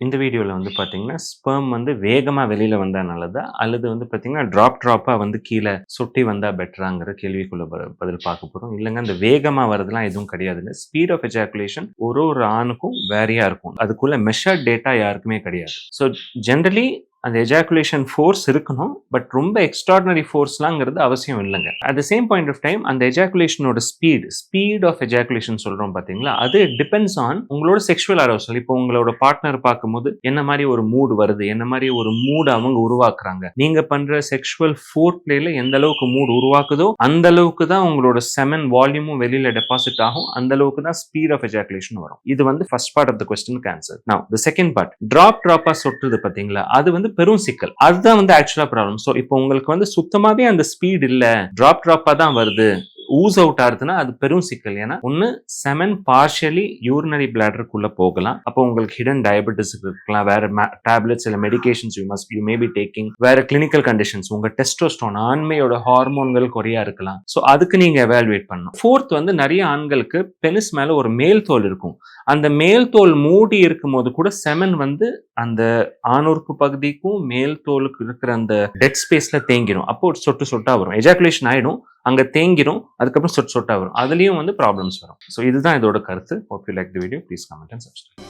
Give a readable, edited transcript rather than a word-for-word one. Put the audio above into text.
இந்த வீடியோவில் வந்து பார்த்தீங்கன்னா ஸ்பெர்ம் வந்து வேகமாக வெளியில் வந்தால் நல்லதா அல்லது வந்து பார்த்தீங்கன்னா ட்ராப்பாக வந்து கீழே சொட்டி வந்தால் பெட்டராங்கிற கேள்விக்குள்ள பதில் பார்க்க போகிறோம். இல்லைங்க அந்த வேகமாக வரதுலாம் எதுவும் கிடையாதுங்க. ஸ்பீட் ஆஃப் எஜாகுலேஷன் ஒரு ஆணுக்கும் வேறையாக இருக்கும். அதுக்குள்ள மெஷர்ட் டேட்டா யாருக்குமே கிடையாது. ஸோ ஜென்ரலி அந்த எஜாகுலேஷன் ஃபோர்ஸ் இருக்கணும், பட் ரொம்ப எக்ஸ்ட்ராடினரி ஃபோர்ஸ்லாங்கிறது அவசியம் இல்லைங்க. At the same point of time அந்த எஜாகுலேஷனோட ஸ்பீட் ஆஃப் எஜாகுலேஷன் சொல்றோம் பாத்தீங்களா, அது டிபெண்ட்ஸ் ஆன் உங்களோட செக்ஷுவல் அரோசல். இப்போ உங்களோட பார்ட்னர் பார்க்கும்போது என்ன மாதிரி ஒரு மூடு வருது, என்ன மாதிரி ஒரு மூடு அவங்க உருவாக்குறாங்க, நீங்க பண்ற செக்ஷுவல் ஃபோர் பிளேல எந்த அளவுக்கு மூடு உருவாக்குதோ அந்த அளவுக்கு தான் உங்களோட செமன் வால்யூமும் வெளியில டெபாசிட் ஆகும், அந்த அளவுக்கு தான் ஸ்பீட் ஆஃப் எஜாகுலேஷன் வரும். இது வந்து ஃபர்ஸ்ட் பார்ட் ஆஃப் த கொஸ்டினுக்கு ஆன்சர். நவ தி செகண்ட் பார்ட், ட்ராப்பா சொட்டுது பாத்தீங்களா, அது வந்து பெரும் சிக்கல். அதுதான் வந்து ஆக்சுவலா ப்ராப்ளம். ஸோ இப்போ உங்களுக்கு வந்து சுத்தமாவே அந்த ஸ்பீட் இல்ல, ட்ராப்பா தான் வருது, ஊஸ் அவுட் ஆகுதுன்னா அது பெரும் சிக்கல். ஏன்னா ஒன்னு செமன் பார்ஷியலி யூரினரி பிளாடருக்குள்ள போகலாம். அப்போ உங்களுக்கு ஹிடன் டயபெட்டிஸ் இருக்கலாம், வேற டேப்லெட்ஸ் இல்ல medications you may be taking, வேற கிளினிக்கல் கண்டிஷன்ஸ், உங்க டெஸ்டோஸ்டரோன் ஆண்மையோட ஹார்மோன்கள் குறையா இருக்கலாம். ஸோ அதுக்கு நீங்க எவாலுவேட் பண்ணணும். ஃபோர்த் வந்து நிறைய ஆண்களுக்கு பெனிஸ் மேல ஒரு மேல் தோல் இருக்கும். அந்த மேல் தோல் மூடி இருக்கும் போது கூட செமன் வந்து அந்த ஆணுறுப்பு பகுதிக்கும் மேல் தோலுக்கு இருக்கிற அந்த டெட் ஸ்பேஸ்ல தேங்கிடும். அப்போ சொட்டு சொட்டா வரும், எஜாகுலேஷன் ஆயிடும், அங்க தேங்கிரும், அதுக்கப்புறம் சொட்டு சொட்டா வரும், அதுலயும் வந்து ப்ராப்ளம்ஸ் வரும். ஸோ இதுதான் இதோட கருத்து. Hope you like the video. Please comment and subscribe.